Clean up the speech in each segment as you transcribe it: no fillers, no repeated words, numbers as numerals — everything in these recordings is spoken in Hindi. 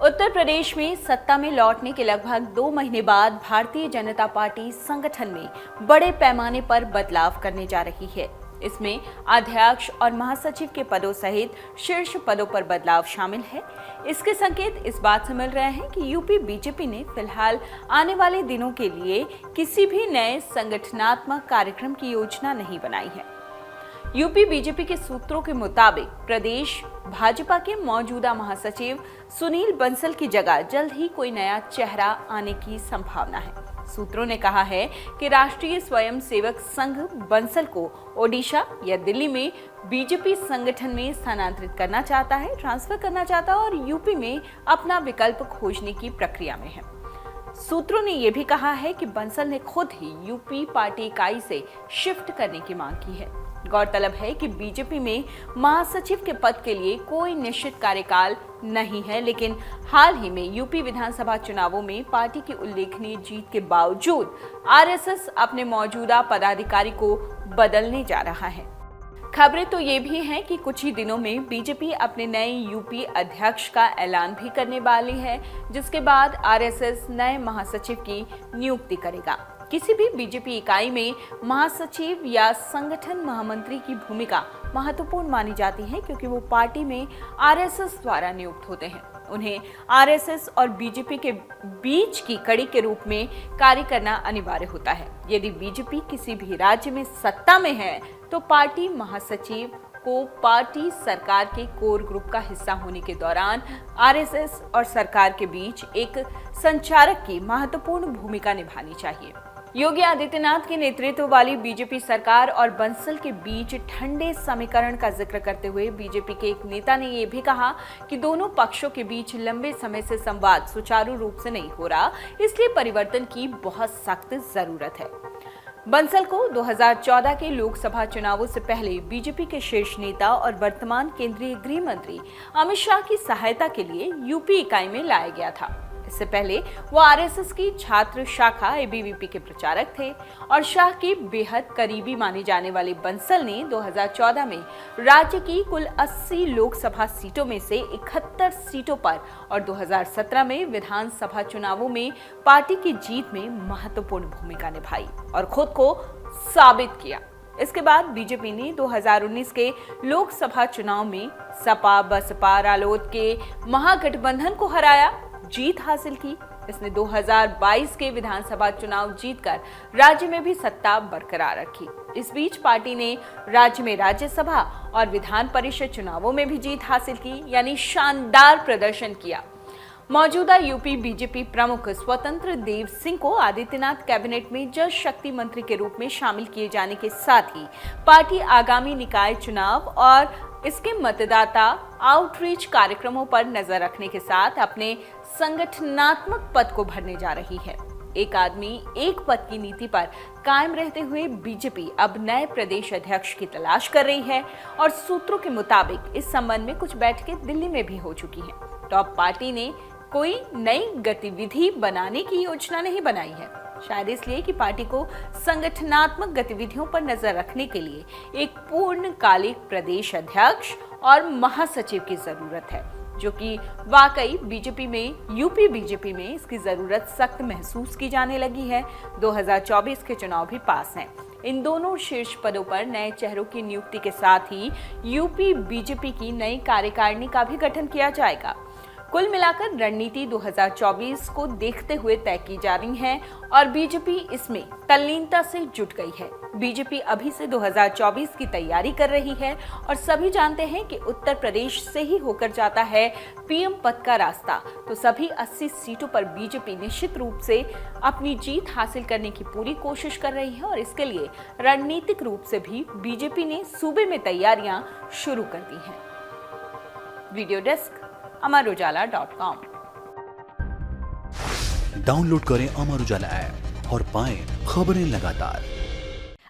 उत्तर प्रदेश में सत्ता में लौटने के लगभग 2 महीने बाद भारतीय जनता पार्टी संगठन में बड़े पैमाने पर बदलाव करने जा रही है। इसमें अध्यक्ष और महासचिव के पदों सहित शीर्ष पदों पर बदलाव शामिल है। इसके संकेत इस बात से मिल रहे हैं कि यूपी बीजेपी ने फिलहाल आने वाले दिनों के लिए किसी भी नए संगठनात्मक कार्यक्रम की योजना नहीं बनाई है। यूपी बीजेपी के सूत्रों के मुताबिक प्रदेश भाजपा के मौजूदा महासचिव सुनील बंसल की जगह जल्द ही कोई नया चेहरा आने की संभावना है। सूत्रों ने कहा है कि राष्ट्रीय स्वयंसेवक संघ बंसल को ओडिशा या दिल्ली में बीजेपी संगठन में स्थानांतरित करना चाहता है, ट्रांसफर करना चाहता है और यूपी में अपना विकल्प खोजने की प्रक्रिया में है। सूत्रों ने यह भी कहा है कि बंसल ने खुद ही यूपी पार्टी इकाई से शिफ्ट करने की मांग की है। गौरतलब है कि बीजेपी में महासचिव के पद के लिए कोई निश्चित कार्यकाल नहीं है, लेकिन हाल ही में यूपी विधानसभा चुनावों में पार्टी की उल्लेखनीय जीत के बावजूद आरएसएस अपने मौजूदा पदाधिकारी को बदलने जा रहा है। खबरें तो ये भी हैं कि कुछ ही दिनों में बीजेपी अपने नए यूपी अध्यक्ष का ऐलान भी करने वाली है, जिसके बाद आरएसएस नए महासचिव की नियुक्ति करेगा। किसी भी बीजेपी इकाई में महासचिव या संगठन महामंत्री की भूमिका महत्वपूर्ण मानी जाती है, क्योंकि वो पार्टी में आरएसएस द्वारा नियुक्त होते हैं। उन्हें आरएसएस और बीजेपी के बीच की कड़ी के रूप में कार्य करना अनिवार्य होता है। यदि बीजेपी किसी भी राज्य में सत्ता में है तो पार्टी महासचिव को पार्टी सरकार के कोर ग्रुप का हिस्सा होने के दौरान आरएसएस और सरकार के बीच एक संचारक की महत्वपूर्ण भूमिका निभानी चाहिए। योगी आदित्यनाथ के नेतृत्व वाली बीजेपी सरकार और बंसल के बीच ठंडे समीकरण का जिक्र करते हुए बीजेपी के एक नेता ने यह भी कहा कि दोनों पक्षों के बीच लंबे समय से संवाद सुचारू रूप से नहीं हो रहा, इसलिए परिवर्तन की बहुत सख्त जरूरत है। बंसल को 2014 के लोकसभा चुनावों से पहले बीजेपी के शीर्ष नेता और वर्तमान केंद्रीय गृह मंत्री अमित शाह की सहायता के लिए यूपी इकाई में लाया गया था। इससे पहले वो आरएसएस की छात्र शाखा एबीवीपी के प्रचारक थे और शाह के बेहद करीबी माने जाने वाले बंसल ने 2014 में राज्य की कुल 80 लोकसभा सीटों में से 71 सीटों पर और 2017 में विधानसभा चुनावों में पार्टी की जीत में महत्वपूर्ण भूमिका निभाई और खुद को साबित किया। इसके बाद बीजेपी ने 2019 के लोकसभा चुनाव में सपा बसपा रालोद के महागठबंधन को हराया, जीत हासिल की। इसने 2022 के विधानसभा चुनाव जीतकर राज्य में भी सत्ता बरकरार रखी। इस बीच पार्टी ने राज्य में राज्यसभा और विधान परिषद चुनावों में भी जीत हासिल की, यानी शानदार प्रदर्शन किया। मौजूदा यूपी बीजेपी प्रमुख स्वतंत्र देव सिंह को आदित्यनाथ कैबिनेट में जल शक्ति मंत्री के रूप में शामिल किए जाने के साथ ही पार्टी आगामी निकाय चुनाव और इसके मतदाता आउटरीच कार्यक्रमों पर नजर रखने के साथ अपने संगठनात्मक पद को भरने जा रही है। एक आदमी एक पद की नीति पर कायम रहते हुए बीजेपी अब नए प्रदेश अध्यक्ष की तलाश कर रही है और सूत्रों के मुताबिक इस संबंध में कुछ बैठकें दिल्ली में भी हो चुकी हैं। तो अब पार्टी ने कोई नई गतिविधि बनाने की योजना नहीं बनाई है, शायद इसलिए कि पार्टी को संगठनात्मक गतिविधियों पर नजर रखने के लिए एक पूर्णकालिक प्रदेश अध्यक्ष और महासचिव की जरूरत है, जो कि वाकई बीजेपी में यूपी बीजेपी में इसकी जरूरत सख्त महसूस की जाने लगी है। 2024 के चुनाव भी पास हैं। इन दोनों शीर्ष पदों पर नए चेहरों की नियुक्ति के साथ ही यूपी बीजेपी की नई कार्यकारिणी का भी गठन किया जाएगा। कुल मिलाकर रणनीति 2024 को देखते हुए तय की जा रही है और बीजेपी इसमें तल्लीनता से जुट गई है। बीजेपी अभी से 2024 की तैयारी कर रही है और सभी जानते हैं कि उत्तर प्रदेश से ही होकर जाता है पीएम पद का रास्ता, तो सभी 80 सीटों पर बीजेपी निश्चित रूप से अपनी जीत हासिल करने की पूरी कोशिश कर रही है और इसके लिए रणनीतिक रूप से भी बीजेपी ने सूबे में तैयारियां शुरू कर दी हैं। Video desk अमरउजाला.com। डाउनलोड करें अमर उजाला ऐप और पाएं खबरें लगातार।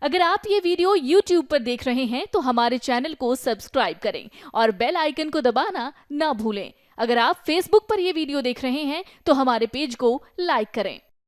अगर आप ये वीडियो YouTube पर देख रहे हैं तो हमारे चैनल को सब्सक्राइब करें और बेल आइकन को दबाना ना भूलें। अगर आप Facebook पर ये वीडियो देख रहे हैं तो हमारे पेज को लाइक करें।